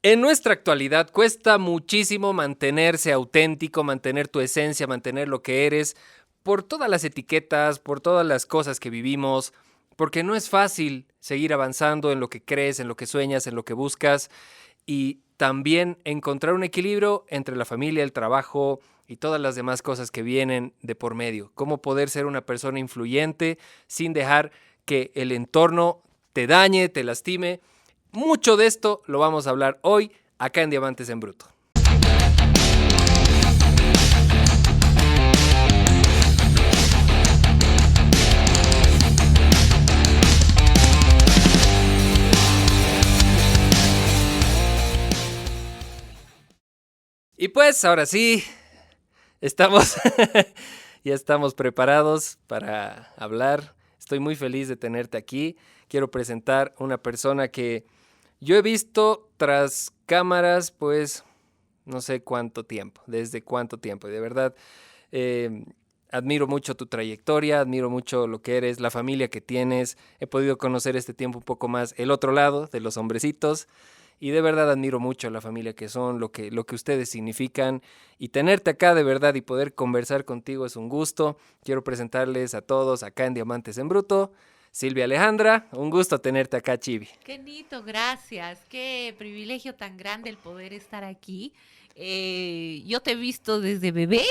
En nuestra actualidad cuesta muchísimo mantenerse auténtico, mantener tu esencia, mantener lo que eres, por todas las etiquetas, por todas las cosas que vivimos, porque no es fácil seguir avanzando en lo que crees, en lo que sueñas, en lo que buscas, y también encontrar un equilibrio entre la familia, el trabajo y todas las demás cosas que vienen de por medio. Cómo poder ser una persona influyente sin dejar que el entorno te dañe, te lastime. Mucho de esto lo vamos a hablar hoy acá en Diamantes en Bruto. Y pues ahora sí, estamos ya estamos preparados para hablar. Estoy muy feliz de tenerte aquí. Quiero presentar una persona que yo he visto tras cámaras, pues no sé cuánto tiempo, desde cuánto tiempo. Y de verdad, eh, admiro mucho tu trayectoria, admiro mucho lo que eres, la familia que tienes. He podido conocer este tiempo un poco más el otro lado de los hombrecitos. Y de verdad admiro mucho la familia que son, lo que ustedes significan. Y tenerte acá de verdad y poder conversar contigo es un gusto. Quiero presentarles a todos acá en Diamantes en Bruto. Silvia Alejandra, un gusto tenerte acá, Chivi. Qué Nito, gracias. Qué privilegio tan grande el poder estar aquí. Yo te he visto desde bebé,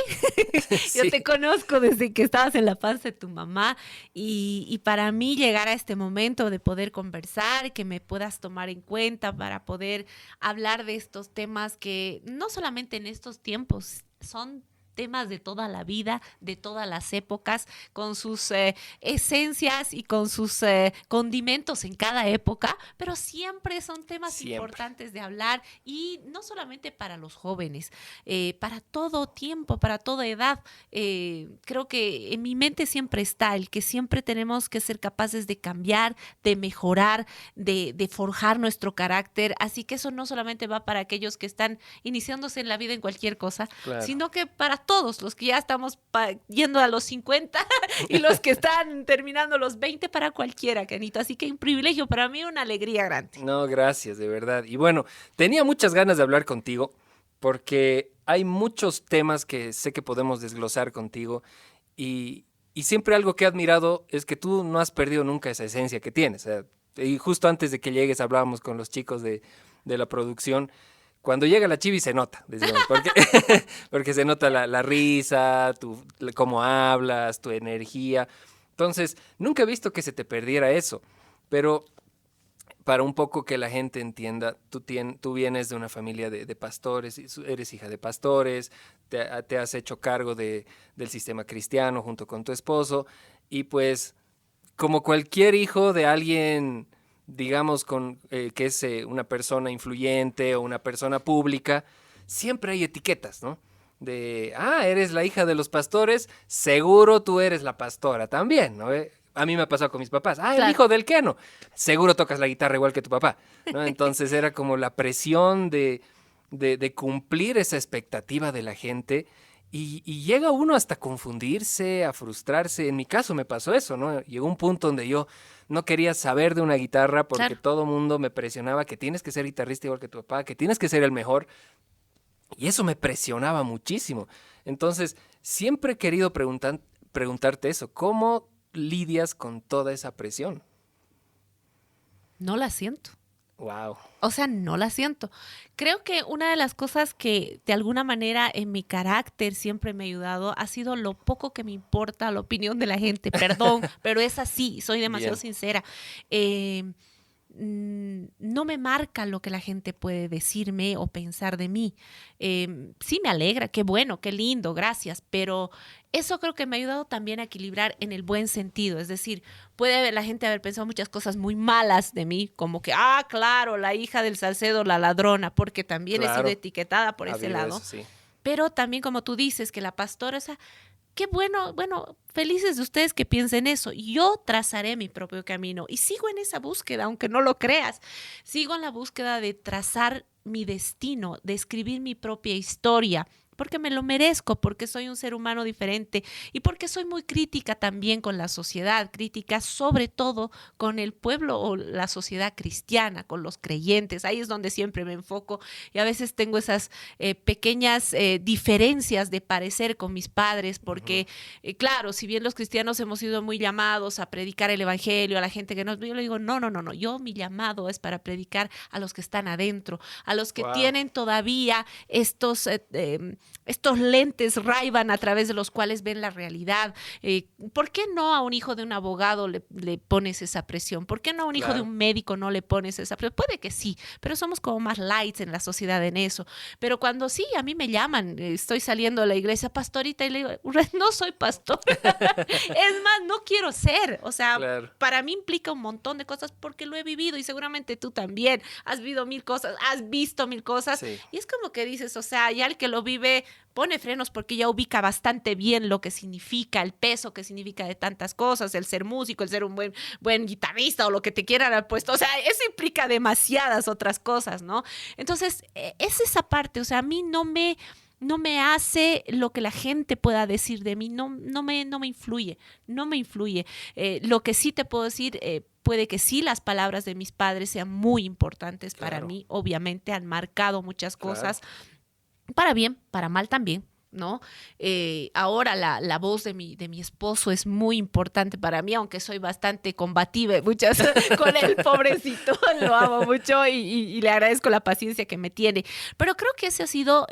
yo Sí, te conozco desde que estabas en la panza de tu mamá y para mí llegar a este momento de poder conversar, que me puedas tomar en cuenta para poder hablar de estos temas que no solamente en estos tiempos son temas de toda la vida, de todas las épocas, con sus esencias y con sus condimentos en cada época, pero siempre son temas siempre. importantes de hablar y no solamente para los jóvenes, para todo tiempo, para toda edad. Creo que en mi mente siempre está el que siempre tenemos que ser capaces de cambiar, de mejorar, de forjar nuestro carácter. Así que eso no solamente va para aquellos que están iniciándose en la vida en cualquier cosa, Claro. sino que para todos los que ya estamos yendo a los 50 y los que están terminando los 20 para cualquiera, Kenito. Así que un privilegio para mí, una alegría grande. No, gracias, de verdad. Y bueno, tenía muchas ganas de hablar contigo porque hay muchos temas que sé que podemos desglosar contigo y siempre algo que he admirado es que tú no has perdido nunca esa esencia que tienes. O sea, y justo antes de que llegues hablábamos con los chicos de la producción. Cuando llega la chivi se nota, decíamos, porque, porque se nota la risa, cómo hablas, tu energía. Entonces, nunca he visto que se te perdiera eso, pero para un poco que la gente entienda, tú vienes de una familia de pastores, eres hija de pastores, te has hecho cargo del sistema cristiano junto con tu esposo, y pues como cualquier hijo de alguien, digamos, que es una persona influyente o una persona pública, siempre hay etiquetas, ¿no? Eres la hija de los pastores, seguro tú eres la pastora también, ¿no? A mí me ha pasado con mis papás. El Claro. hijo del Keno. Seguro tocas la guitarra igual que tu papá, ¿no? Entonces era como la presión de cumplir esa expectativa de la gente y llega uno hasta confundirse, a frustrarse. En mi caso me pasó eso, ¿no? Llegó un punto donde yo no quería saber de una guitarra porque Claro. todo mundo me presionaba que tienes que ser guitarrista igual que tu papá, que tienes que ser el mejor. Y eso me presionaba muchísimo. Entonces, siempre he querido preguntarte eso. ¿Cómo lidias con toda esa presión? No la siento. Wow. O sea, no la siento. Creo que una de las cosas que de alguna manera en mi carácter siempre me ha ayudado ha sido lo poco que me importa la opinión de la gente. Perdón, pero es así, soy demasiado Bien, sincera. Eh, no me marca lo que la gente puede decirme o pensar de mí. Sí me alegra, qué bueno, qué lindo, gracias, pero eso creo que me ha ayudado también a equilibrar en el buen sentido. Es decir, puede la gente haber pensado muchas cosas muy malas de mí, como que, claro, la hija del Salcedo, la ladrona, porque también he sido claro. etiquetada por Ha ese habido eso, lado. sí. Pero también como tú dices, que la pastora, o sea, qué bueno, bueno, felices de ustedes que piensen eso. Yo trazaré mi propio camino y sigo en esa búsqueda, aunque no lo creas. Sigo en la búsqueda de trazar mi destino, de escribir mi propia historia. porque me lo merezco, porque soy un ser humano diferente y porque soy muy crítica también con la sociedad, crítica sobre todo con el pueblo o la sociedad cristiana, con los creyentes. Ahí es donde siempre me enfoco y a veces tengo esas pequeñas diferencias de parecer con mis padres, porque claro, si bien los cristianos hemos sido muy llamados a predicar el evangelio a la gente que no, yo le digo, no, yo mi llamado es para predicar a los que están adentro, a los que tienen todavía estos lentes Ray-Ban a través de los cuales ven la realidad. ¿Por qué no a un hijo de un abogado le pones esa presión? ¿Por qué no a un hijo de un médico no le pones esa presión? Puede que sí, pero somos como más lights en la sociedad en eso. Pero cuando sí, a mí me llaman, estoy saliendo de la iglesia, pastorita, y le digo, no soy pastor. Es más, no quiero ser. O sea, para mí implica un montón de cosas porque lo he vivido y seguramente tú también has vivido mil cosas, has visto mil cosas. Sí. Y es como que dices, o sea, ya el que lo vive pone frenos porque ya ubica bastante bien lo que significa, el peso que significa de tantas cosas, el ser músico, el ser un buen guitarrista o lo que te quieran haber puesto. O sea, eso implica demasiadas otras cosas, ¿no? Entonces, es esa parte, o sea, a mí no me hace lo que la gente pueda decir de mí, no me influye, no me influye. Lo que sí te puedo decir, puede que sí las palabras de mis padres sean muy importantes para mí, obviamente han marcado muchas cosas, para bien, para mal también, ¿no? Ahora la voz de mi esposo es muy importante para mí, aunque soy bastante combativa muchas con el pobrecito, lo amo mucho y le agradezco la paciencia que me tiene, pero creo que ese ha sido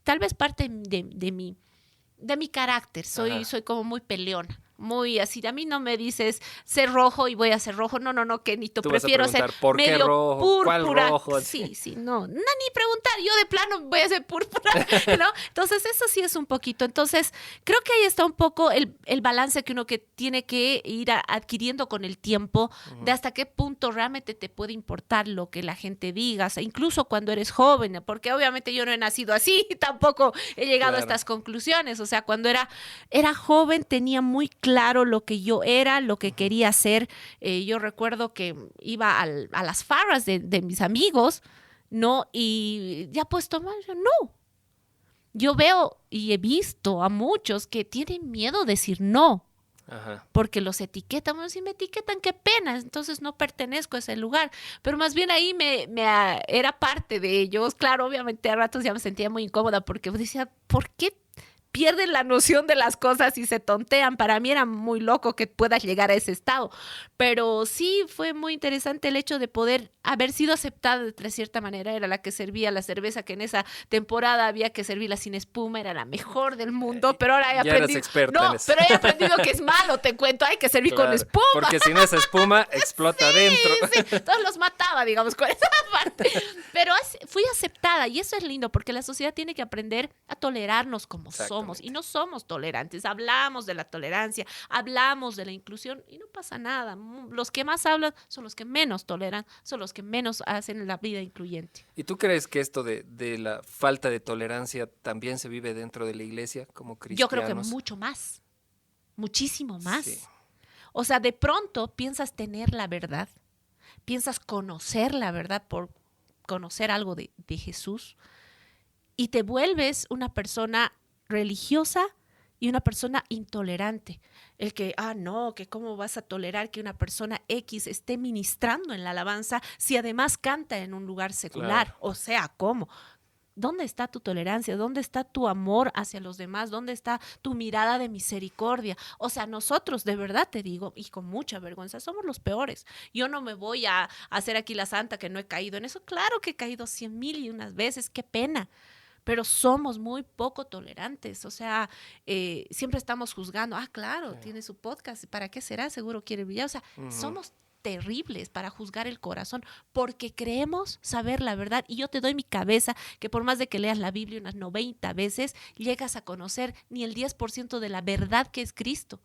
tal vez parte de mi carácter, soy como muy peleona. Muy así, a mí no me dices ser rojo y voy a ser rojo, no, Kenito, prefiero ser ¿por qué medio rojo? púrpura. ¿Cuál rojo? Sí, no, ni preguntar, yo de plano voy a ser púrpura, ¿no? Entonces eso sí es un poquito, entonces creo que ahí está un poco el balance que uno que tiene que ir adquiriendo con el tiempo, de hasta qué punto realmente te puede importar lo que la gente diga, o sea, incluso cuando eres joven, porque obviamente yo no he nacido así, tampoco he llegado a estas conclusiones, o sea, cuando era joven tenía muy claro lo que yo era, lo que quería hacer. Yo recuerdo que iba a las farras de mis amigos, ¿no? Y ya pues tomar, no. Yo veo y he visto a muchos que tienen miedo de decir no. Porque los etiquetan, bueno, si me etiquetan, qué pena, entonces no pertenezco a ese lugar, pero más bien ahí era parte de ellos, claro, obviamente a ratos ya me sentía muy incómoda porque decía, ¿por qué pierden la noción de las cosas y se tontean? Para mí era muy loco que puedas llegar a ese estado, pero sí fue muy interesante el hecho de poder haber sido aceptada de cierta manera. Era la que servía la cerveza, que en esa temporada había que servirla sin espuma, era la mejor del mundo, pero ahora he aprendido, pero he aprendido que es malo, te cuento, hay que servir con espuma. Porque sin esa espuma explota adentro. Sí, entonces los mataba, digamos, con esa parte, pero fui aceptada y eso es lindo porque la sociedad tiene que aprender a tolerarnos como somos. Y no somos tolerantes, hablamos de la tolerancia, hablamos de la inclusión y no pasa nada. Los que más hablan son los que menos toleran, son los que menos hacen la vida incluyente. ¿Y tú crees que esto de la falta de tolerancia también se vive dentro de la iglesia como cristianos? Yo creo que mucho más, muchísimo más. Sí. O sea, de pronto piensas tener la verdad, piensas conocer la verdad por conocer algo de Jesús y te vuelves una persona religiosa y una persona intolerante. El que, no, que cómo vas a tolerar que una persona X esté ministrando en la alabanza si además canta en un lugar secular. Claro. O sea, ¿cómo? ¿Dónde está tu tolerancia? ¿Dónde está tu amor hacia los demás? ¿Dónde está tu mirada de misericordia? O sea, nosotros, de verdad te digo, y con mucha vergüenza, somos los peores. Yo no me voy a hacer aquí la santa que no he caído en eso. Claro que he caído 100,000 veces, qué pena. Pero somos muy poco tolerantes, o sea, siempre estamos juzgando, claro, tiene su podcast, ¿para qué será? Seguro quiere brillar, o sea, somos terribles para juzgar el corazón porque creemos saber la verdad y yo te doy mi cabeza que por más de que leas la Biblia unas 90 veces, llegas a conocer ni el 10% de la verdad que es Cristo.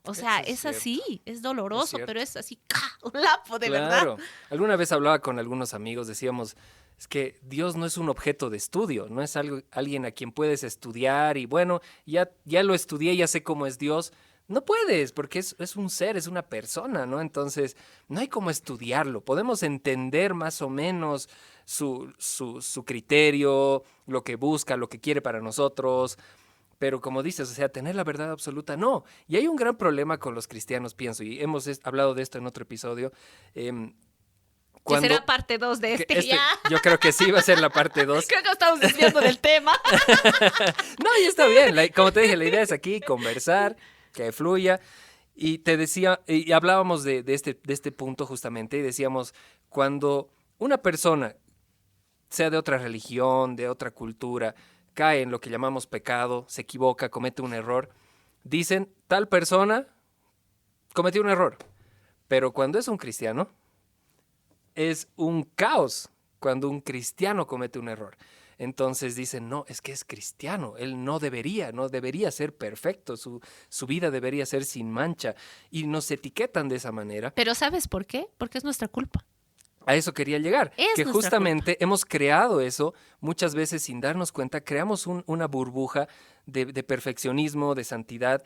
O sea, es así, es doloroso, pero es así, un lapo de verdad. Claro, alguna vez hablaba con algunos amigos, decíamos, es que Dios no es un objeto de estudio, no es alguien a quien puedes estudiar y bueno, ya lo estudié, ya sé cómo es Dios. No puedes, porque es un ser, es una persona, ¿no? Entonces, no hay cómo estudiarlo. Podemos entender más o menos su criterio, lo que busca, lo que quiere para nosotros. Pero como dices, o sea, tener la verdad absoluta, no. Y hay un gran problema con los cristianos, pienso, y hemos hablado de esto en otro episodio. Que será parte 2 de ya. Yo creo que sí va a ser la parte 2. Creo que estamos desviando del tema. No, y está bien. Como te dije, la idea es aquí conversar, que fluya. Y te decía, y hablábamos de este punto justamente, y decíamos, cuando una persona, sea de otra religión, de otra cultura, cae en lo que llamamos pecado, se equivoca, comete un error, dicen, tal persona cometió un error. Pero cuando es un cristiano, es un caos cuando un cristiano comete un error. Entonces dicen, no, es que es cristiano, él no debería ser perfecto, su vida debería ser sin mancha. Y nos etiquetan de esa manera. Pero ¿sabes por qué? Porque es nuestra culpa. A eso quería llegar, que justamente hemos creado eso, muchas veces sin darnos cuenta, creamos una burbuja de perfeccionismo, de santidad,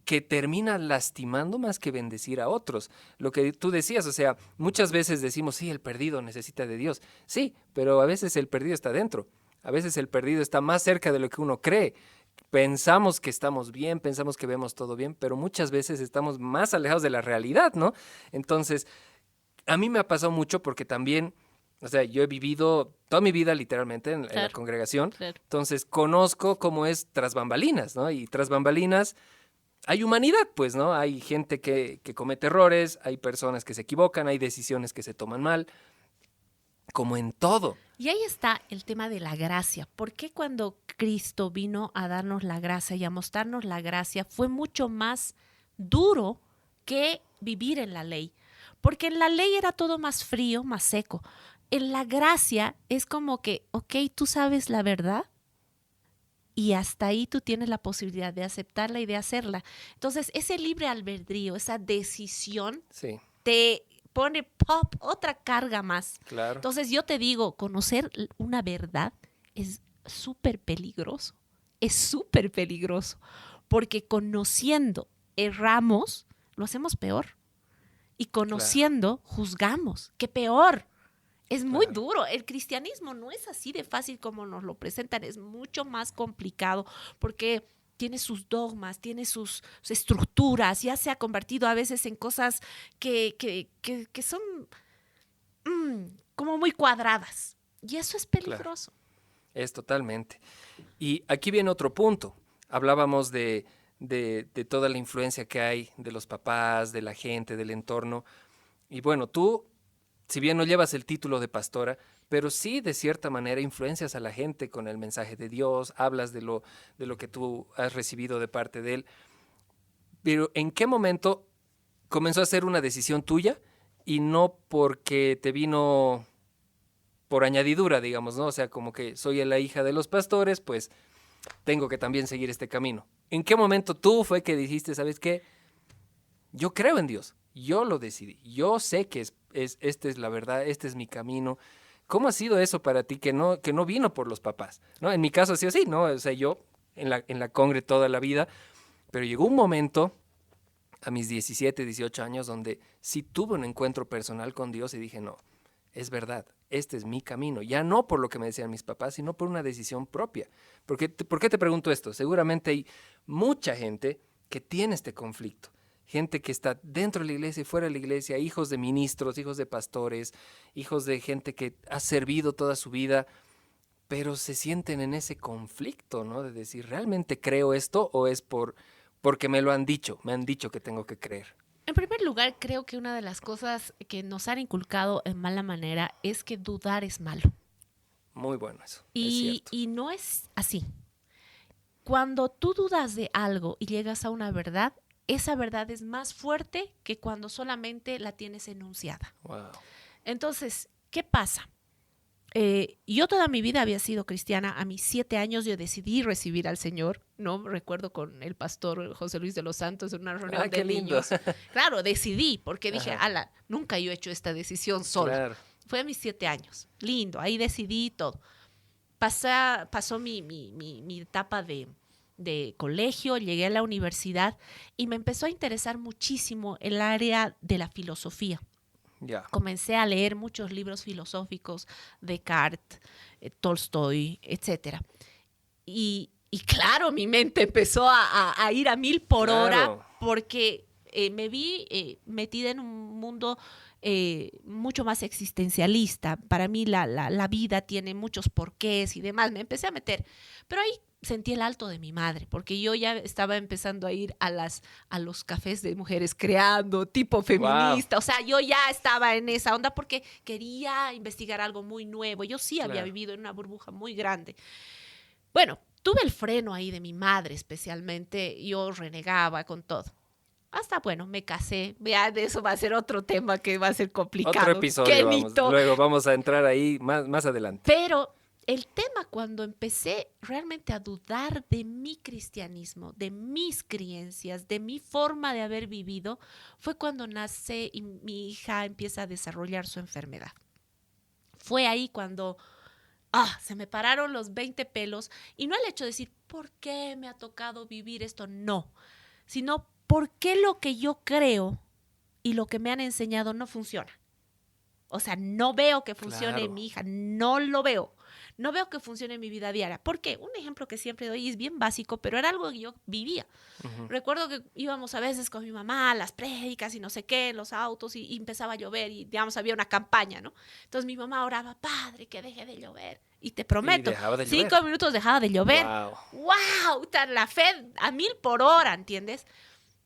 que termina lastimando más que bendecir a otros. Lo que tú decías, o sea, muchas veces decimos, sí, el perdido necesita de Dios. Sí, pero a veces el perdido está dentro. A veces el perdido está más cerca de lo que uno cree. Pensamos que estamos bien, pensamos que vemos todo bien, pero muchas veces estamos más alejados de la realidad, ¿no? Entonces, a mí me ha pasado mucho porque también, o sea, yo he vivido toda mi vida literalmente en la congregación. Claro. Entonces, conozco cómo es tras bambalinas, ¿no? Y tras bambalinas hay humanidad, pues, ¿no? Hay gente que comete errores, hay personas que se equivocan, hay decisiones que se toman mal, como en todo. Y ahí está el tema de la gracia. ¿Por qué cuando Cristo vino a darnos la gracia y a mostrarnos la gracia fue mucho más duro que vivir en la ley? Porque en la ley era todo más frío, más seco. En la gracia es como que, ok, tú sabes la verdad y hasta ahí tú tienes la posibilidad de aceptarla y de hacerla. Entonces, ese libre albedrío, esa decisión, sí, te pone otra carga más. Claro. Entonces, yo te digo, conocer una verdad es súper peligroso. Es súper peligroso. Porque conociendo erramos, lo hacemos peor. Y conociendo, juzgamos. ¡Qué peor! Es muy duro. El cristianismo no es así de fácil como nos lo presentan. Es mucho más complicado porque tiene sus dogmas, tiene sus estructuras. Ya se ha convertido a veces en cosas que son como muy cuadradas. Y eso es peligroso. Claro. Es totalmente. Y aquí viene otro punto. Hablábamos de toda la influencia que hay de los papás, de la gente, del entorno. Y bueno, tú, si bien no llevas el título de pastora, pero sí de cierta manera influencias a la gente con el mensaje de Dios, hablas de lo que tú has recibido de parte de Él. Pero ¿en qué momento comenzó a ser una decisión tuya y no porque te vino por añadidura, digamos, ¿no? O sea, como que soy la hija de los pastores, pues tengo que también seguir este camino. ¿En qué momento tú fue que dijiste, ¿sabes qué? Yo creo en Dios, yo lo decidí, yo sé que esta es la verdad, este es mi camino. ¿Cómo ha sido eso para ti que no vino por los papás? ¿No? En mi caso ha sido así, ¿no? O sea, yo en la congre toda la vida, pero llegó un momento a mis 17, 18 años donde sí tuve un encuentro personal con Dios y dije, no, es verdad, este es mi camino. Ya no por lo que me decían mis papás, sino por una decisión propia. ¿Por qué te pregunto esto? Seguramente hay mucha gente que tiene este conflicto. Gente que está dentro de la iglesia y fuera de la iglesia, hijos de ministros, hijos de pastores, hijos de gente que ha servido toda su vida, pero se sienten en ese conflicto, ¿no? De decir, ¿realmente creo esto o es porque me lo han dicho? Me han dicho que tengo que creer. En primer lugar, creo que una de las cosas que nos han inculcado en mala manera es que dudar es malo. Muy bueno eso. Y no es así. Cuando tú dudas de algo y llegas a una verdad, esa verdad es más fuerte que cuando solamente la tienes enunciada. Wow. Entonces, ¿qué pasa? Yo toda mi vida había sido cristiana. A mis 7 años yo decidí recibir al Señor, ¿no? Recuerdo con el pastor José Luis de los Santos en una reunión de niños. Claro, decidí, porque dije, nunca yo he hecho esta decisión sola. Claro. Fue a mis 7 años. Lindo, ahí decidí todo. Pasó mi etapa de colegio, llegué a la universidad y me empezó a interesar muchísimo el área de la filosofía. Ya. Comencé a leer muchos libros filosóficos, Descartes, Tolstoy, etcétera. Y claro, mi mente empezó a ir a 1000 por hora Claro. porque me vi metida en un mundo mucho más existencialista. Para mí la vida tiene muchos porqués y demás. Me empecé a meter. Pero ahí sentí el alto de mi madre, porque yo ya estaba empezando a ir a los cafés de mujeres creando, tipo feminista. Wow. O sea, yo ya estaba en esa onda porque quería investigar algo muy nuevo. Yo sí había Claro. vivido en una burbuja muy grande. Bueno, tuve el freno ahí de mi madre especialmente, yo renegaba con todo. Hasta, bueno, me casé. Ya de eso va a ser otro tema que va a ser complicado. Otro episodio, vamos. Luego vamos a entrar ahí más adelante. Pero el tema cuando empecé realmente a dudar de mi cristianismo, de mis creencias, de mi forma de haber vivido, fue cuando nace y mi hija empieza a desarrollar su enfermedad. Fue ahí cuando se me pararon los 20 pelos, y no el hecho de decir, ¿por qué me ha tocado vivir esto? No, sino ¿por qué lo que yo creo y lo que me han enseñado no funciona? O sea, no veo que funcione en mi hija, no lo veo. No veo que funcione en mi vida diaria. ¿Por qué? Un ejemplo que siempre doy es bien básico, pero era algo que yo vivía. Recuerdo que íbamos a veces con mi mamá a las prédicas y no sé qué, en los autos, y empezaba a llover y, digamos, había una campaña, ¿no? Entonces mi mamá oraba, Padre, que deje de llover. Y te prometo, Y dejaba de 5 llover. minutos dejaba de llover. Wow. ¡Wow! La fe a 1000 por hora, ¿entiendes?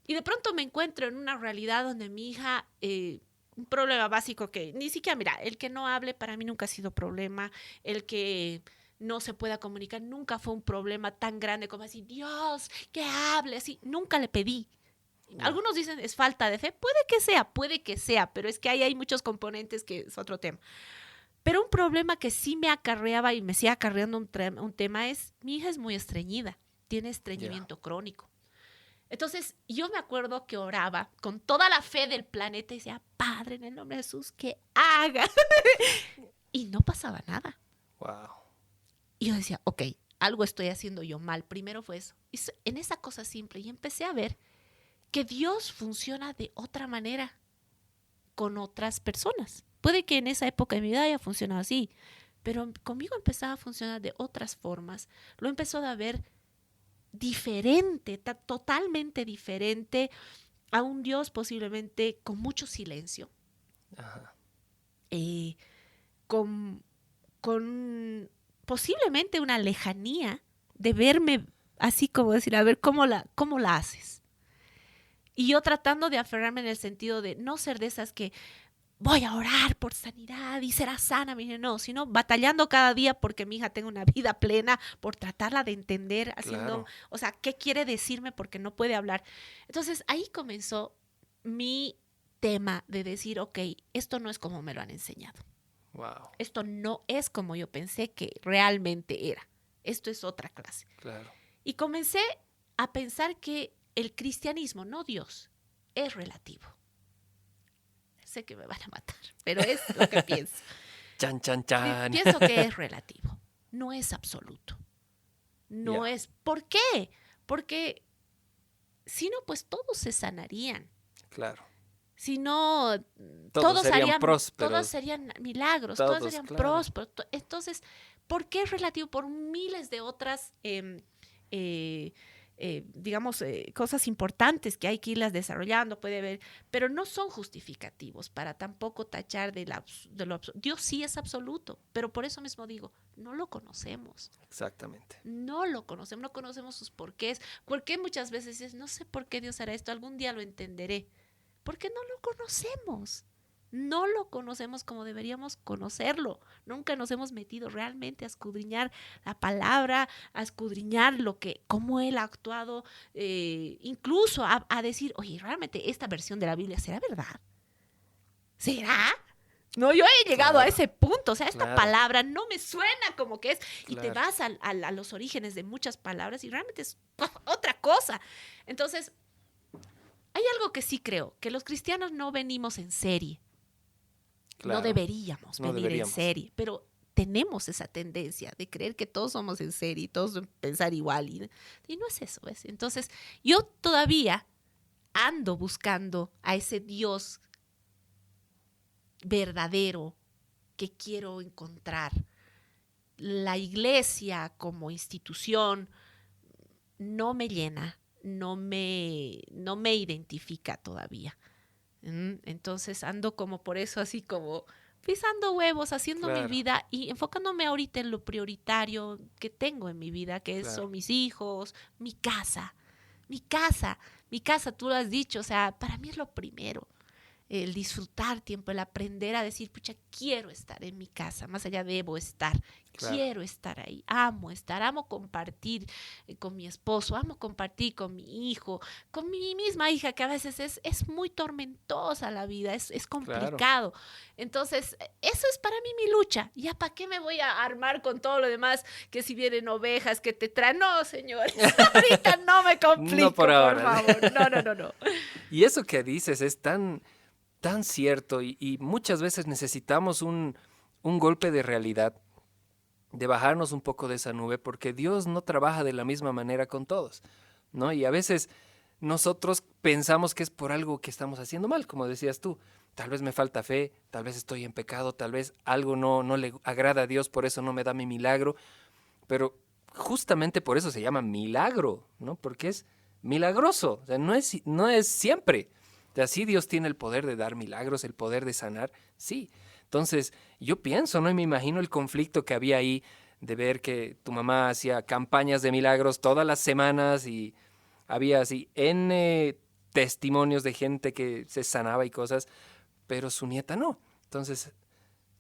Y de pronto me encuentro en una realidad donde mi hija... un problema básico que ni siquiera, mira, el que no hable para mí nunca ha sido problema, el que no se pueda comunicar nunca fue un problema tan grande como así, Dios, que hable, así, nunca le pedí. Algunos dicen es falta de fe, puede que sea, pero es que ahí hay muchos componentes que es otro tema. Pero un problema que sí me acarreaba y me sigue acarreando un tema es, mi hija es muy estreñida, tiene estreñimiento crónico. Entonces, yo me acuerdo que oraba con toda la fe del planeta y decía, Padre, en el nombre de Jesús, que haga. Y no pasaba nada. Wow. Y yo decía, ok, algo estoy haciendo yo mal. Primero fue eso. Y en esa cosa simple. Y empecé a ver que Dios funciona de otra manera con otras personas. Puede que en esa época de mi vida haya funcionado así, pero conmigo empezaba a funcionar de otras formas. Lo empezó a ver diferente, totalmente diferente a un Dios posiblemente con mucho silencio, Ajá. Con posiblemente una lejanía de verme así como decir, a ver, ¿cómo la haces? Y yo tratando de aferrarme en el sentido de no ser de esas que voy a orar por sanidad y será sana, no, sino batallando cada día porque mi hija tenga una vida plena, por tratarla de entender, haciendo, o sea, ¿qué quiere decirme? Porque no puede hablar. Entonces ahí comenzó mi tema de decir, ok, esto no es como me lo han enseñado. Wow. Esto no es como yo pensé que realmente era. Esto es otra clase. Claro. Y comencé a pensar que el cristianismo, no Dios, es relativo. Sé que me van a matar, pero es lo que pienso. Chan, chan, chan. Pienso que es relativo, no es absoluto. No es. ¿Por qué? Porque si no, pues todos se sanarían. Claro. Si no, todos serían prósperos. Todos serían milagros, todos serían prósperos. Entonces, ¿por qué es relativo? Por miles de otras digamos, cosas importantes que hay que irlas desarrollando, puede haber, pero no son justificativos para tampoco tachar de lo absoluto. Dios sí es absoluto, pero por eso mismo digo, no lo conocemos. Exactamente. No lo conocemos, no conocemos sus porqués. ¿Por qué muchas veces dices, no sé por qué Dios hará esto, algún día lo entenderé? Porque no lo conocemos. No lo conocemos como deberíamos conocerlo. Nunca nos hemos metido realmente a escudriñar la palabra, a escudriñar cómo él ha actuado, incluso a decir, oye, realmente esta versión de la Biblia, ¿será verdad? ¿Será? No, yo he llegado a ese punto. O sea, esta palabra no me suena como que es. Y te vas a los orígenes de muchas palabras y realmente es otra cosa. Entonces, hay algo que sí creo, que los cristianos no venimos en serie. Claro, no deberíamos venir en serie, pero tenemos esa tendencia de creer que todos somos en serie y todos pensar igual. Y no es eso, ¿ves? Entonces, yo todavía ando buscando a ese Dios verdadero que quiero encontrar. La iglesia como institución no me llena, no me identifica todavía. Entonces ando como por eso, así como pisando huevos, haciendo mi Claro, vida y enfocándome ahorita en lo prioritario que tengo en mi vida, que claro. son mis hijos, mi casa, mi casa, mi casa, tú lo has dicho, o sea, para mí es lo primero. El disfrutar tiempo, el aprender a decir, pucha, quiero estar en mi casa, más allá debo estar, Claro. quiero estar ahí, amo compartir con mi esposo, amo compartir con mi hijo, con mi misma hija, que a veces es muy tormentosa la vida, es Claro. complicado. Entonces, eso es para mí mi lucha. ¿Ya para qué me voy a armar con todo lo demás? Que si vienen ovejas, que te traen. No, señores, ahorita no me No complico, por por ahora. favor. No, no, no, no. Y eso que dices es tan cierto y muchas veces necesitamos un golpe de realidad, de bajarnos un poco de esa nube, porque Dios no trabaja de la misma manera con todos, ¿no? Y a veces nosotros pensamos que es por algo que estamos haciendo mal, como decías tú. Tal vez me falta fe, tal vez estoy en pecado, tal vez algo no le agrada a Dios, por eso no me da mi milagro, pero justamente por eso se llama milagro, ¿no? Porque es milagroso, o sea, no es siempre. O sea, sí, Dios tiene el poder de dar milagros, el poder de sanar, sí. Entonces, yo pienso, ¿no? Y me imagino el conflicto que había ahí de ver que tu mamá hacía campañas de milagros todas las semanas y había así N testimonios de gente que se sanaba y cosas, pero su nieta no. Entonces,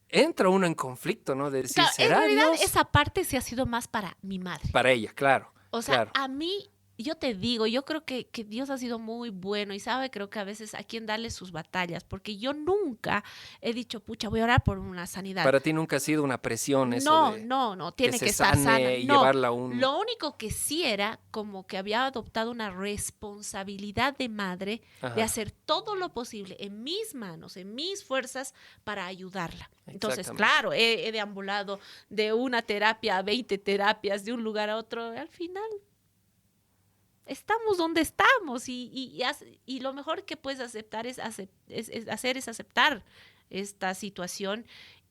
entra uno en conflicto, ¿no? De decir, Claro, en ¿será realidad Dios? esa parte sí ha sido más para mi madre. Para ella, claro, O sea, claro. a mí, yo te digo, yo creo que Dios ha sido muy bueno y sabe, creo que a veces a quién darle sus batallas, porque yo nunca he dicho, pucha, voy a orar por una sanidad. Para ti nunca ha sido una presión eso No, de no, no, que tiene se que estar sana. sane y No, llevarla a un... lo único que sí era como que había adoptado una responsabilidad de madre de Ajá, hacer todo lo posible en mis manos, en mis fuerzas para ayudarla. Entonces, exactamente. claro, he deambulado de una terapia a 20 terapias, de un lugar a otro. Al final estamos donde estamos y lo mejor que puedes aceptar es aceptar esta situación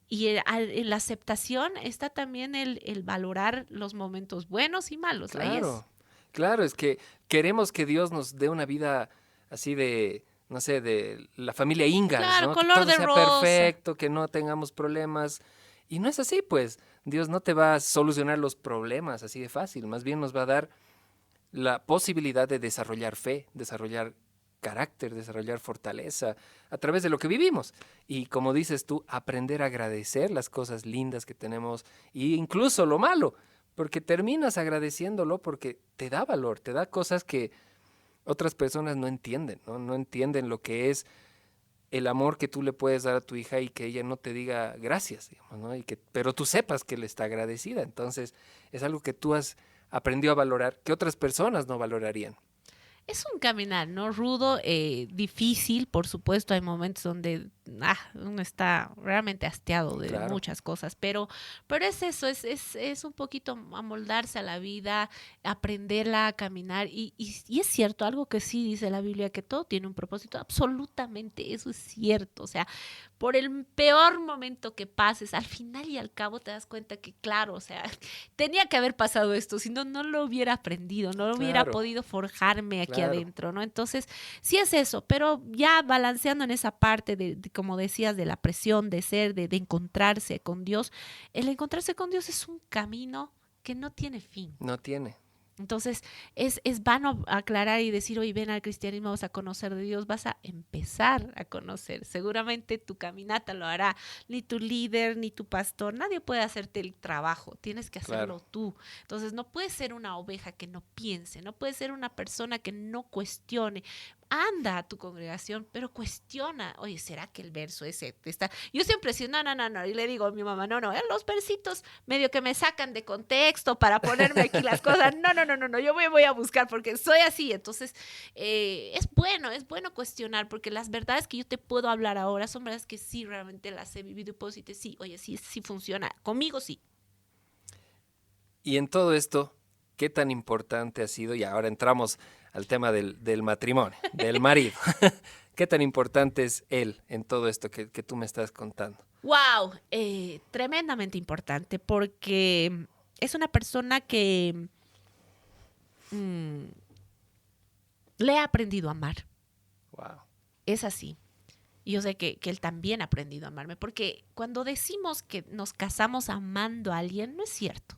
y en la aceptación está también el valorar los momentos buenos y malos. Ahí es. Claro, claro, es que queremos que Dios nos dé una vida así de, no sé, de la familia Ingalls, Claro, ¿no? Que color todo de sea rosa. perfecto, que no tengamos problemas. Y no es así, pues. Dios no te va a solucionar los problemas así de fácil. Más bien nos va a dar la posibilidad de desarrollar fe, desarrollar carácter, desarrollar fortaleza a través de lo que vivimos. Y como dices tú, aprender a agradecer las cosas lindas que tenemos e incluso lo malo, porque terminas agradeciéndolo porque te da valor, te da cosas que otras personas no entienden, ¿no? No entienden lo que es el amor que tú le puedes dar a tu hija y que ella no te diga gracias, digamos, ¿no? Pero tú sepas que le está agradecida. Entonces, es algo que tú has aprendido a valorar que otras personas no valorarían. Es un caminar, ¿no? Rudo, difícil, por supuesto, hay momentos donde uno está realmente hastiado de Claro, muchas cosas, pero es eso, es un poquito amoldarse a la vida, aprenderla a caminar, y es cierto, algo que sí dice la Biblia, que todo tiene un propósito, absolutamente, eso es cierto, o sea, por el peor momento que pases, al final y al cabo te das cuenta que, claro, o sea, tenía que haber pasado esto, si no, no lo hubiera aprendido, no hubiera claro, podido forjarme aquí claro. adentro, ¿no? Entonces, sí es eso, pero ya balanceando en esa parte como decías, de la presión de ser, de encontrarse con Dios, el encontrarse con Dios es un camino que no tiene fin. No tiene. Entonces, es vano aclarar y decir, oye, ven al cristianismo, vas a conocer de Dios, vas a empezar a conocer. Seguramente tu caminata lo hará ni tu líder, ni tu pastor, nadie puede hacerte el trabajo, tienes que Claro, hacerlo tú. Entonces, no puedes ser una oveja que no piense, no puedes ser una persona que no cuestione. Anda a tu congregación, pero cuestiona, oye, ¿será que el verso ese está? Yo siempre decía, no, no, no, no, y le digo a mi mamá, no, no, los versitos medio que me sacan de contexto para ponerme aquí las cosas, no, no, no, no, no, yo voy a buscar porque soy así, entonces es bueno cuestionar, porque las verdades que yo te puedo hablar ahora son verdades que sí realmente las he vivido y puedo decirte, sí, oye, sí, sí funciona, conmigo sí. y en todo esto, ¿qué tan importante ha sido? Y ahora entramos al tema del matrimonio, del marido. ¿Qué tan importante es él en todo esto que tú me estás contando? Wow, tremendamente importante porque es una persona que le he aprendido a amar. Wow. Es así. Y yo sé que él también ha aprendido a amarme, porque cuando decimos que nos casamos amando a alguien, no es cierto.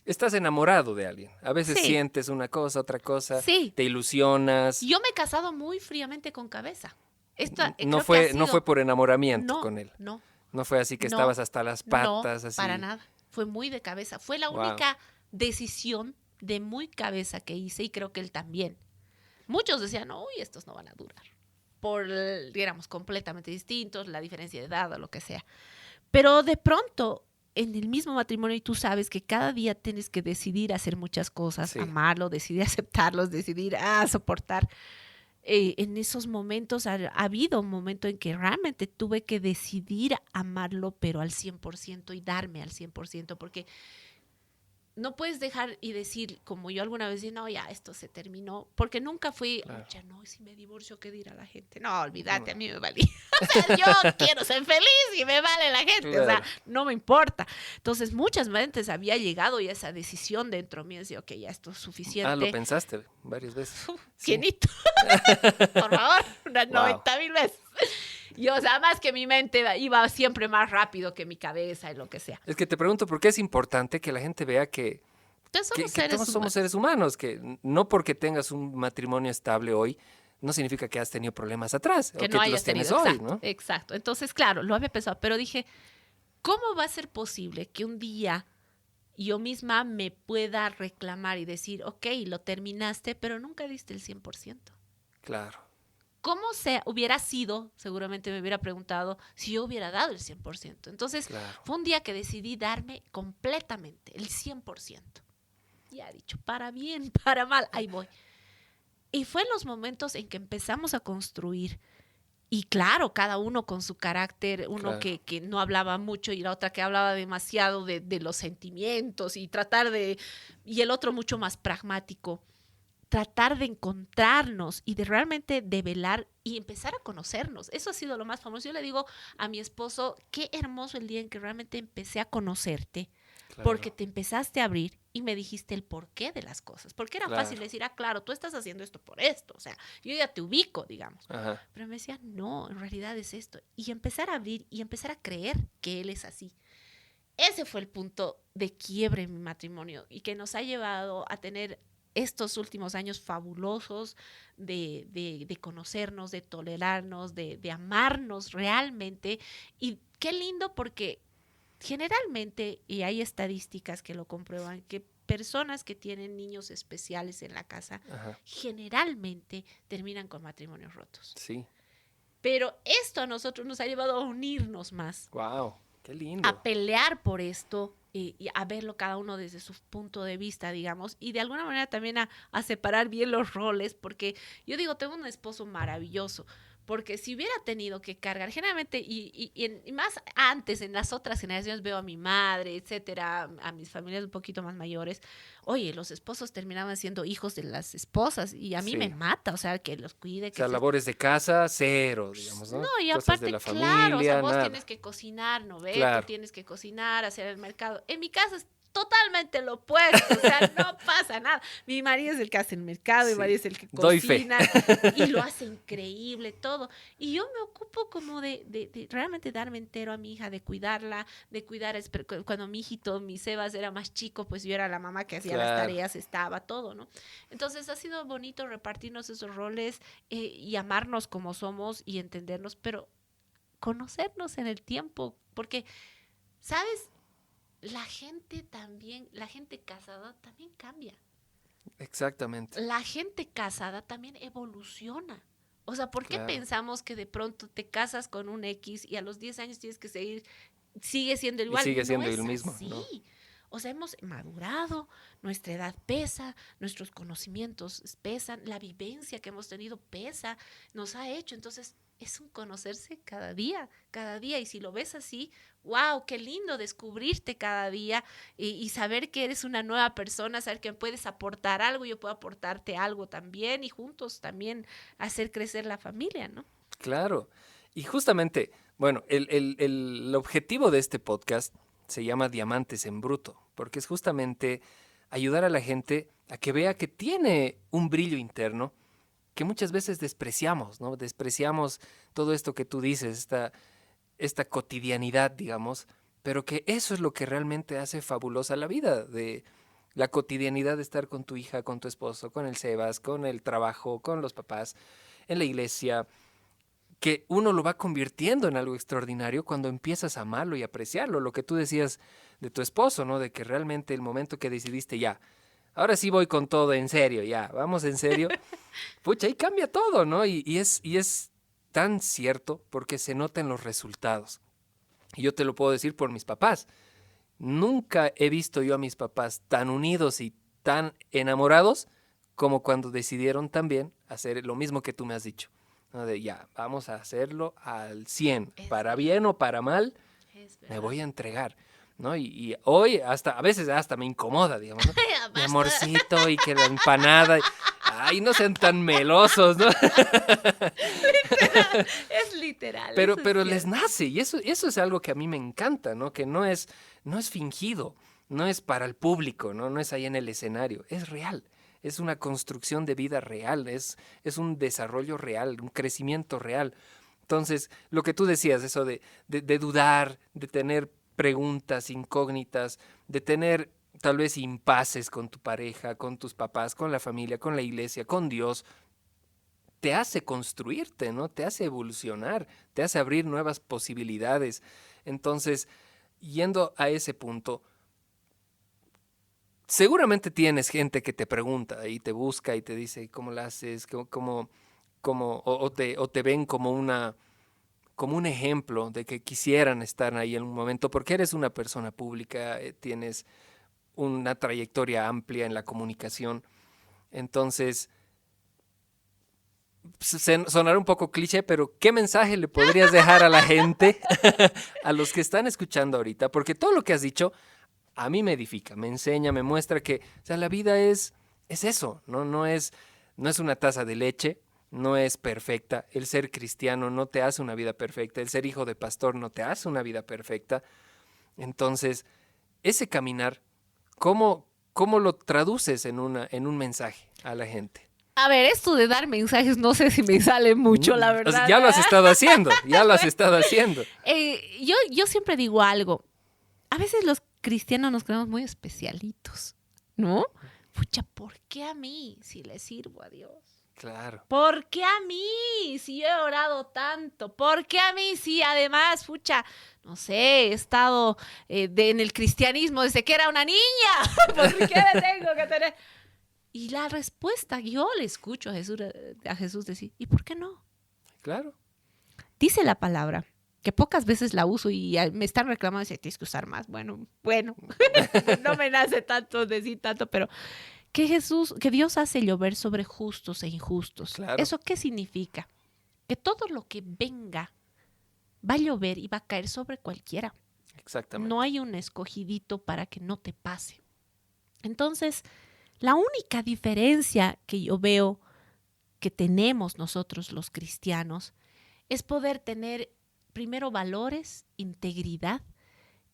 Estás enamorado de alguien. A veces Sí. sientes una cosa, otra cosa, Sí. te ilusionas. Yo me he casado muy fríamente con cabeza. No creo que ha no sido- fue por enamoramiento No, con él. no, No fue así que no, estabas hasta las patas, no, así. para nada. Fue muy de cabeza. Fue la Wow. única decisión de muy cabeza que hice y creo que él también. Muchos decían, uy, estos no van a durar. Éramos completamente distintos, la diferencia de edad o lo que sea. Pero de pronto, en el mismo matrimonio, y tú sabes que cada día tienes que decidir hacer muchas cosas, Sí. amarlo, decidir aceptarlos, decidir soportar. En esos momentos ha habido un momento en que realmente tuve que decidir amarlo, pero al 100% y darme al 100%, porque no puedes dejar y decir, como yo alguna vez dije, no, ya, esto se terminó, porque nunca fui, Claro. ya no, si me divorcio, ¿qué dirá la gente? No, olvídate, a No. mí me valía. O sea, yo quiero ser feliz y me vale la gente, o sea, Claro. no me importa. Entonces, muchas veces había llegado ya esa decisión dentro mío, decía, ok, ya esto es suficiente. Ah, lo pensaste varias veces. Sí. ¿Quienito? Por favor, unas Wow. 90,000 veces. Yo, o sea, más que mi mente iba siempre más rápido que mi cabeza y lo que sea. Es que te pregunto por qué es importante que la gente vea Entonces que somos seres todos somos humanos. seres humanos, que no porque tengas un matrimonio estable hoy, no significa que has tenido problemas atrás, Que o no que hayas los tienes tenido. hoy, Exacto, ¿no? exacto. Entonces, claro, lo había pensado, pero dije, ¿cómo va a ser posible que un día yo misma me pueda reclamar y decir, ok, lo terminaste, pero nunca diste el 100%? Claro, ¿Cómo hubiera sido? Seguramente me hubiera preguntado si yo hubiera dado el 100%. Entonces, claro. fue un día que decidí darme completamente, el 100%. Ya he dicho, para bien, para mal, ahí voy. Y fue en los momentos en que empezamos a construir. Y claro, cada uno con su carácter, uno Claro. que no hablaba mucho y la otra que hablaba demasiado de los sentimientos y tratar de... Y el otro mucho más pragmático. Tratar de encontrarnos y de realmente develar y empezar a conocernos. Eso ha sido lo más famoso. Yo le digo a mi esposo, qué hermoso el día en que realmente empecé a conocerte, Claro. porque te empezaste a abrir y me dijiste el porqué de las cosas. Porque era Claro. fácil decir, claro, tú estás haciendo esto por esto. O sea, yo ya te ubico, digamos. Ajá. Pero me decía, no, en realidad es esto. Y empezar a abrir y empezar a creer que él es así. Ese fue el punto de quiebre en mi matrimonio y que nos ha llevado a tener estos últimos años fabulosos de conocernos, de tolerarnos, de amarnos realmente. Y qué lindo porque generalmente, y hay estadísticas que lo comprueban, que personas que tienen niños especiales en la casa Ajá. generalmente terminan con matrimonios rotos. Sí. Pero esto a nosotros nos ha llevado a unirnos más, Wow, qué lindo. a pelear por esto y a verlo cada uno desde su punto de vista, digamos, y de alguna manera también a separar bien los roles, porque yo digo, tengo un esposo maravilloso, porque si hubiera tenido que cargar, generalmente, y más antes, en las otras generaciones, veo a mi madre, etcétera, a mis familias un poquito más mayores, oye, los esposos terminaban siendo hijos de las esposas, y a mí Sí. me mata, o sea, que los cuide, O que sea, labores de casa, cero, digamos, ¿no? no, y Cosas aparte, de la claro, familia, o sea, vos nada. tienes que cocinar, ¿no ves? Claro. Tú tienes que cocinar, hacer el mercado. En mi casa es totalmente lo opuesto, o sea, no pasa nada. Mi marido es el que hace el mercado, mi Sí. marido es el que Doy fe. cocina y lo hace increíble todo. Y yo me ocupo como de realmente darme entero a mi hija, de cuidarla, de cuidar, cuando mi hijito, mi Sebas era más chico, pues yo era la mamá que hacía las Claro. tareas, estaba todo, ¿no? Entonces ha sido bonito repartirnos esos roles y amarnos como somos y entendernos, pero conocernos en el tiempo, porque, ¿sabes? La gente también, la gente casada también cambia. Exactamente. La gente casada también evoluciona. O sea, ¿por qué Claro. pensamos que de pronto te casas con un X y a los 10 años tienes que seguir, sigue siendo igual? sigue No siendo es el mismo, así. ¿no? O sea, hemos madurado, nuestra edad pesa, nuestros conocimientos pesan, la vivencia que hemos tenido pesa, nos ha hecho. Entonces, es un conocerse cada día, cada día. Y si lo ves así, wow, qué lindo descubrirte cada día y saber que eres una nueva persona, saber que puedes aportar algo, yo puedo aportarte algo también y juntos también hacer crecer la familia, ¿no? Claro. Y justamente, bueno, el objetivo de este podcast se llama Diamantes en Bruto, porque es justamente ayudar a la gente a que vea que tiene un brillo interno que muchas veces despreciamos, ¿no? Despreciamos todo esto que tú dices, esta cotidianidad, digamos, pero que eso es lo que realmente hace fabulosa la vida, de la cotidianidad de estar con tu hija, con tu esposo, con el Sebas, con el trabajo, con los papás, en la iglesia, que uno lo va convirtiendo en algo extraordinario cuando empiezas a amarlo y apreciarlo. Lo que tú decías de tu esposo, ¿no? De que realmente el momento que decidiste ya, ahora sí voy con todo en serio, ya, vamos en serio, pucha, ahí cambia todo, ¿no? Y es tan cierto porque se nota en los resultados. Y yo te lo puedo decir por mis papás. Nunca he visto yo a mis papás tan unidos y tan enamorados como cuando decidieron también hacer lo mismo que tú me has dicho, ¿no? De ya, vamos a hacerlo al 100, Es para verdad. bien o para mal, Es me verdad. voy a entregar, ¿no? Y hoy hasta, a veces hasta me incomoda, digamos, ¿no? Ya Mi basta. amorcito y que la empanada, ay, no sean tan melosos, ¿no? Es literal, Pero, eso es pero les cierto. nace y eso es algo que a mí me encanta, ¿no? Que no es fingido, no es para el público, ¿no? No es ahí en el escenario, es real. Es una construcción de vida real, es un desarrollo real, un crecimiento real. Entonces, lo que tú decías, eso de dudar, de tener preguntas incógnitas, de tener tal vez impases con tu pareja, con tus papás, con la familia, con la iglesia, con Dios, te hace construirte, ¿no? Te hace evolucionar, te hace abrir nuevas posibilidades. Entonces, yendo a ese punto, seguramente tienes gente que te pregunta y te busca y te dice cómo la haces, o te ven como un ejemplo de que quisieran estar ahí en un momento, porque eres una persona pública, tienes una trayectoria amplia en la comunicación. Entonces, sonará un poco cliché, pero ¿qué mensaje le podrías dejar a la gente, a los que están escuchando ahorita? Porque todo lo que has dicho a mí me edifica, me enseña, me muestra que, o sea, la vida es eso, ¿no? No es una taza de leche, no es perfecta. El ser cristiano no te hace una vida perfecta, el ser hijo de pastor no te hace una vida perfecta. Entonces, ese caminar, ¿cómo lo traduces en un mensaje a la gente? A ver, esto de dar mensajes no sé si me sale mucho, la O sea, verdad. ya lo has estado haciendo, ya lo has estado haciendo. Yo siempre digo algo. A veces los cristianos nos creemos muy especialitos, ¿no? Pucha, ¿por qué a mí si le sirvo a Dios? Claro, ¿Por qué a mí si yo he orado tanto? ¿Por qué a mí si además, pucha, no sé, he estado en el cristianismo desde que era una niña? ¿Por qué me tengo que tener? Y la respuesta, yo le escucho a Jesús decir, ¿y por qué no? claro. Dice la palabra, que pocas veces la uso y me están reclamando, dice, tienes que usar más. Bueno, no me nace tanto decir tanto, pero que Dios hace llover sobre justos e injustos. Claro. ¿Eso qué significa? Que todo lo que venga va a llover y va a caer sobre cualquiera. Exactamente. No hay un escogidito para que no te pase. Entonces, la única diferencia que yo veo que tenemos nosotros los cristianos es poder tener primero valores, integridad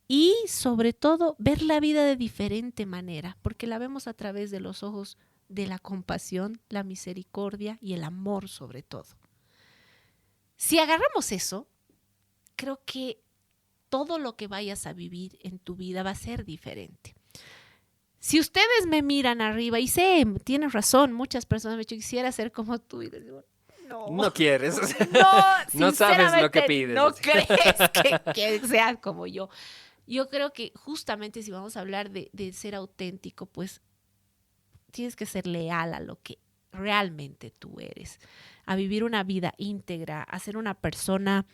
y sobre todo ver la vida de diferente manera, porque la vemos a través de los ojos de la compasión, la misericordia y el amor sobre todo. Si agarramos eso, creo que todo lo que vayas a vivir en tu vida va a ser diferente. Si ustedes me miran arriba y sé, tienes razón, muchas personas me han dicho, quisiera ser como tú y les digo, No quieres, o sea, no, no sabes lo que sinceramente, pides. no así. crees que seas como yo. Yo creo que justamente si vamos a hablar de ser auténtico, pues tienes que ser leal a lo que realmente tú eres, a vivir una vida íntegra, a ser una persona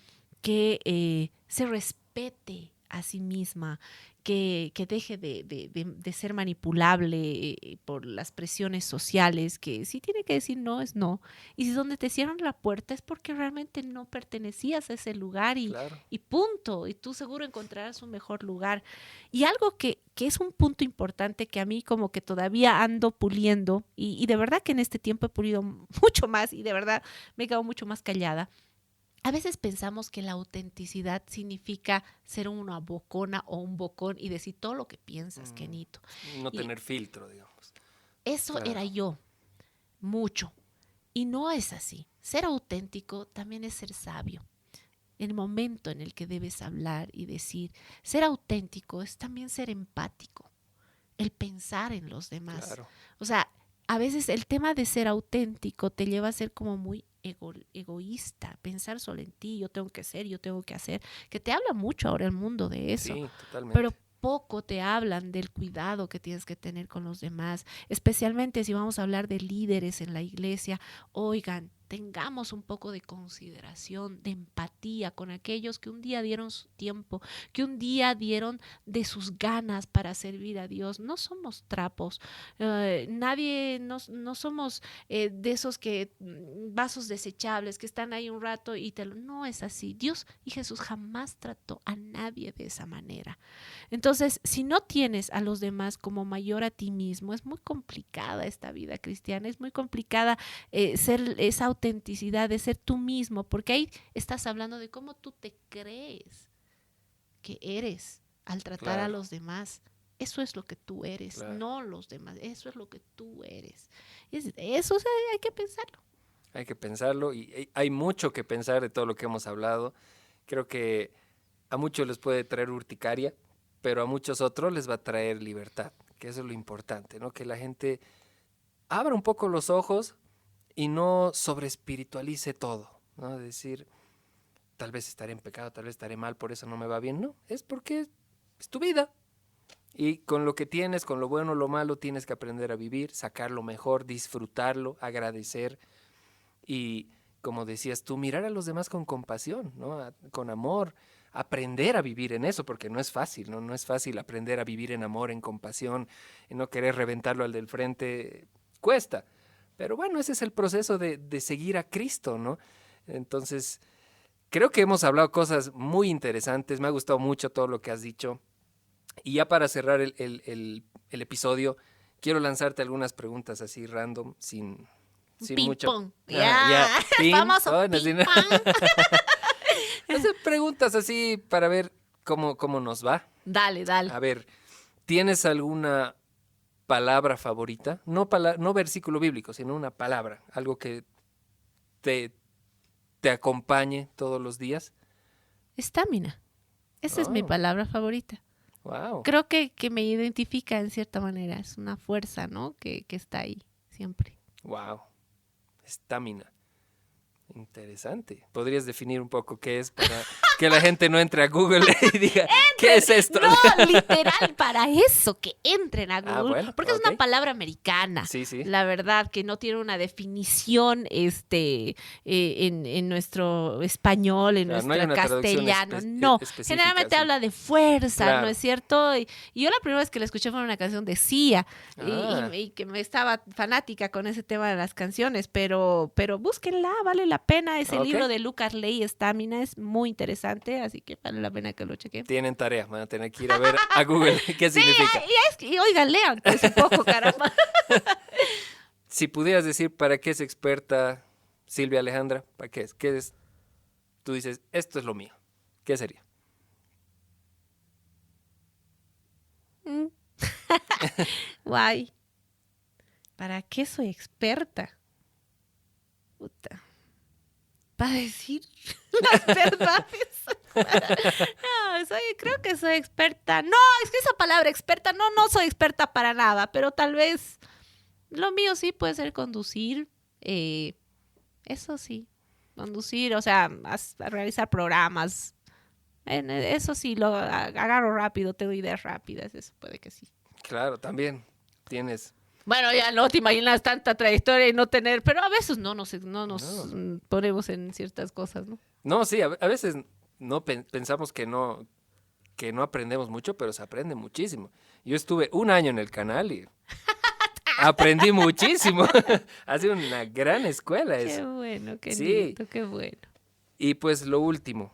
que se respete a sí misma, que deje de ser manipulable por las presiones sociales, que si tiene que decir no, es no. Y si donde te cierran la puerta es porque realmente no pertenecías a ese lugar Claro. y punto. Y tú seguro encontrarás un mejor lugar. Y algo que es un punto importante que a mí como que todavía ando puliendo, y de verdad que en este tiempo he pulido mucho más y de verdad me he quedado mucho más callada. A veces pensamos que la autenticidad significa ser una bocona o un bocón y decir todo lo que piensas, Kenito. No Y tener filtro, digamos. eso Claro. era yo, mucho. Y no es así. Ser auténtico también es ser sabio. El momento en el que debes hablar y decir, ser auténtico es también ser empático, el pensar en los demás. Claro. O sea, a veces el tema de ser auténtico te lleva a ser como muy egoísta, pensar solo en ti, yo tengo que ser, yo tengo que hacer, que te habla mucho ahora el mundo de eso, Sí, totalmente. pero poco te hablan del cuidado que tienes que tener con los demás, especialmente si vamos a hablar de líderes en la iglesia. Oigan, tengamos un poco de consideración, de empatía con aquellos que un día dieron su tiempo, que un día dieron de sus ganas para servir a Dios. No somos trapos, nadie, no somos de esos que vasos desechables que están ahí un rato y no es así. Dios y Jesús jamás trató a nadie de esa manera. Entonces, si no tienes a los demás como mayor a ti mismo, es muy complicada esta vida cristiana, es muy complicada ser esa autenticidad, de ser tú mismo, porque ahí estás hablando de cómo tú te crees que eres al tratar a los demás. Eso es lo que tú eres, no los demás, eso es lo que tú eres. Eso, o sea, hay que pensarlo. Hay que pensarlo y hay mucho que pensar de todo lo que hemos hablado. Creo que a muchos les puede traer urticaria, pero a muchos otros les va a traer libertad, que eso es lo importante, ¿no? Que la gente abra un poco los ojos y no sobreespiritualice todo, ¿no? Decir, tal vez estaré en pecado, tal vez estaré mal, por eso no me va bien. No, es porque es tu vida. Y con lo que tienes, con lo bueno o lo malo, tienes que aprender a vivir, sacar lo mejor, disfrutarlo, agradecer y, como decías tú, mirar a los demás con compasión, ¿no? Con amor, aprender a vivir en eso, porque no es fácil, ¿no? No es fácil aprender a vivir en amor, en compasión, en no querer reventarlo al del frente, cuesta. Pero bueno, ese es el proceso de seguir a Cristo, ¿no? Entonces, creo que hemos hablado cosas muy interesantes, me ha gustado mucho todo lo que has dicho. Y ya para cerrar el episodio, quiero lanzarte algunas preguntas así random, sin mucho. Ping-pong. Ya, famoso ping-pong. Hacer preguntas así para ver cómo nos va. Dale. A ver, ¿tienes alguna palabra favorita? No versículo bíblico, sino una palabra, algo que te acompañe todos los días. Estamina. Esa es mi palabra favorita. Wow. Creo que me identifica en cierta manera. Es una fuerza, ¿no? Que está ahí siempre. Wow. Estamina. Interesante. ¿Podrías definir un poco qué es para que la gente no entre a Google y diga, ¿qué es esto? No, literal, para eso, que entren a Google. Bueno, porque es una palabra americana. Sí. La verdad, que no tiene una definición en nuestro español, en nuestro castellano. No, generalmente habla de fuerza, ¿no es cierto? Y yo la primera vez que la escuché fue una canción de Sia y que me estaba fanática con ese tema de las canciones, pero búsquenla, vale la pena. Ese libro de Lucas Ley, Estamina, es muy interesante, así que vale la pena que lo chequen. Tienen tarea, van a tener que ir a ver a Google qué significa. Y oigan, lean pues, un poco, caramba. Si pudieras decir para qué es experta Silvia Alejandra, ¿para qué es? ¿Qué es? Tú dices, esto es lo mío. ¿Qué sería? Guay. ¿Para qué soy experta? Puta. Para decir las verdades. No, creo que soy experta. No, es que esa palabra experta, no soy experta para nada, pero tal vez lo mío sí puede ser conducir. Eso sí, conducir, o sea, a realizar programas. Eso sí, lo agarro rápido, tengo ideas rápidas, eso puede que sí. Claro, también tienes... Bueno, ya no te imaginas tanta trayectoria y no tener, pero a veces no nos ponemos en ciertas cosas, ¿no? No, sí, a veces no pensamos que no que no aprendemos mucho, pero se aprende muchísimo. Yo estuve 1 año en el canal y aprendí muchísimo. Ha sido una gran escuela eso. Qué bueno, qué Sí. lindo, qué bueno. Y pues lo último,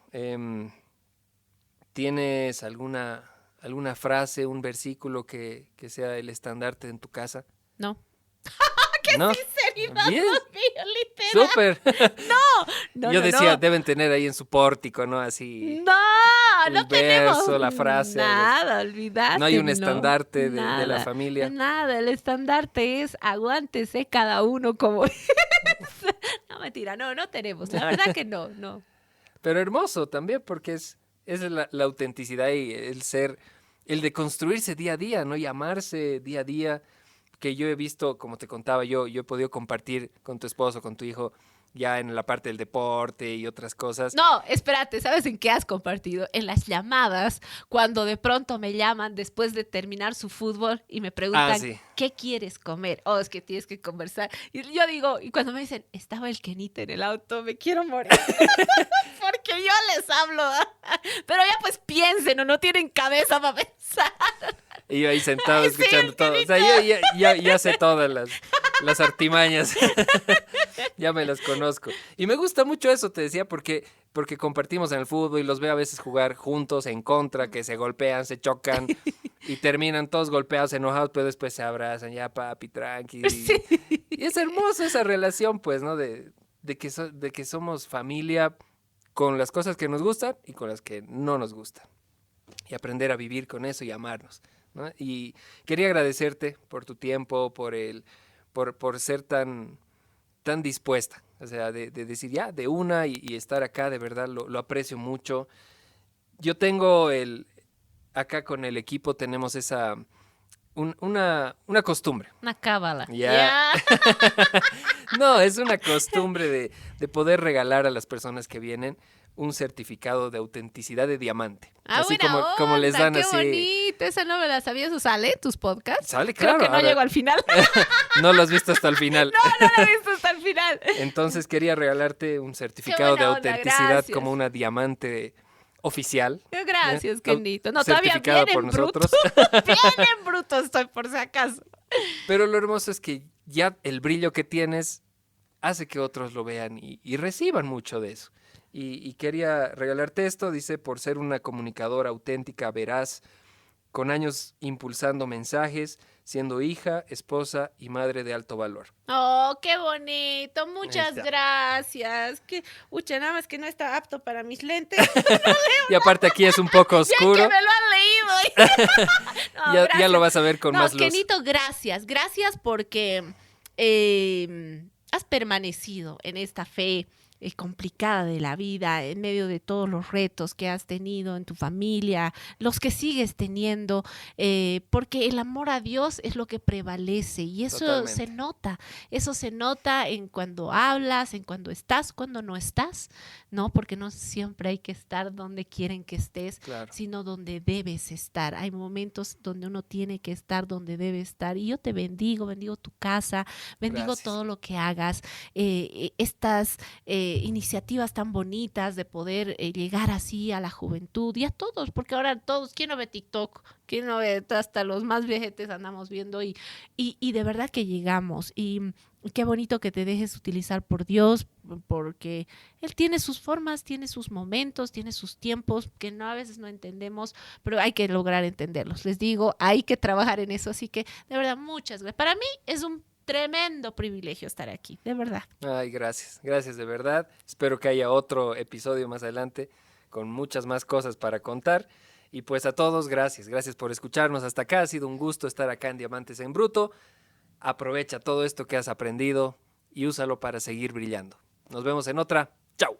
¿tienes alguna frase, un versículo que sea el estandarte en tu casa? No. ¿No? Sinceridad, Bien. Dios mío, literal. Súper. No, Yo no, decía, no. deben tener ahí en su pórtico, ¿no? Así. No, el no tenemos verso, la frase, algo así. nada, olvídate. No hay un estandarte de la nada, familia. Nada, el estandarte es aguántese cada uno como es. No, mentira, no tenemos. La verdad que no. Pero hermoso también, porque es la autenticidad y el de construirse día a día, ¿no? Y amarse día a día. Que yo he visto, como te contaba, yo he podido compartir con tu esposo, con tu hijo, ya en la parte del deporte y otras cosas. No, espérate, ¿sabes en qué has compartido? En las llamadas, cuando de pronto me llaman después de terminar su fútbol y me preguntan, Sí. ¿qué quieres comer? Oh, es que tienes que conversar. Y yo digo, y cuando me dicen, estaba el Kenita en el auto, me quiero morir. Porque yo les hablo. Pero ya pues piensen, o no tienen cabeza para pensar. Y yo ahí sentado Ay, escuchando sí, todo. O sea, yo ya sé todas las artimañas. Ya me las conozco. Y me gusta mucho eso, te decía, porque compartimos en el fútbol y los veo a veces jugar juntos, en contra, que se golpean, se chocan y terminan todos golpeados, enojados, pero después se abrazan, ya papi, tranqui. Sí. Y es hermoso esa relación, pues, ¿no? De que somos familia con las cosas que nos gustan y con las que no nos gustan. Y aprender a vivir con eso y amarnos, ¿no? Y quería agradecerte por tu tiempo, por ser tan dispuesta, o sea, de decir ya, de una y estar acá, de verdad, lo aprecio mucho. Yo tengo acá con el equipo tenemos una costumbre. Una cábala. Ya. No, es una costumbre de poder regalar a las personas que vienen un certificado de autenticidad de diamante. Así buena como les onda, dan qué así. bonito. Esa no me la sabía. ¿Eso sale tus podcasts? Sale, Creo claro. que no ahora, llego al final. no lo has visto hasta el final. No la he visto hasta el final. Entonces quería regalarte un certificado de buena onda, autenticidad gracias. como una diamante oficial. Gracias, Kenito. No, todavía Certificada bien por en bruto. nosotros. Bien en bruto estoy, por si acaso. Pero lo hermoso es que ya el brillo que tienes hace que otros lo vean y reciban mucho de eso. Y quería regalarte esto, dice, por ser una comunicadora auténtica, veraz, con años impulsando mensajes, siendo hija, esposa y madre de alto valor. Oh, qué bonito. Muchas está. gracias. Ucha, nada más que no está apto para mis lentes. Y aparte aquí es un poco Ya oscuro. que me lo han leído. No, Ya gracias. lo vas a ver con más luz. Kenito, gracias. Gracias porque has permanecido en esta fe complicada de la vida, en medio de todos los retos que has tenido en tu familia, los que sigues teniendo, porque el amor a Dios es lo que prevalece y eso Totalmente. eso se nota en cuando hablas, en cuando estás, cuando no estás, ¿no? Porque no siempre hay que estar donde quieren que estés, Claro. sino donde debes estar. Hay momentos donde uno tiene que estar donde debe estar y yo te bendigo tu casa, bendigo Gracias. todo lo que hagas, estas iniciativas tan bonitas de poder llegar así a la juventud y a todos, porque ahora todos, ¿quién no ve TikTok? ¿Quién no ve? Hasta los más viejetes andamos viendo y de verdad que llegamos y qué bonito que te dejes utilizar por Dios, porque Él tiene sus formas, tiene sus momentos, tiene sus tiempos que a veces no entendemos, pero hay que lograr entenderlos. Les digo, hay que trabajar en eso, así que de verdad muchas gracias. Para mí es un tremendo privilegio estar aquí, de verdad. Ay, gracias de verdad. Espero que haya otro episodio más adelante con muchas más cosas para contar. Y pues a todos, gracias por escucharnos hasta acá. Ha sido un gusto estar acá en Diamantes en Bruto. Aprovecha todo esto que has aprendido y úsalo para seguir brillando. Nos vemos en otra. ¡Chao!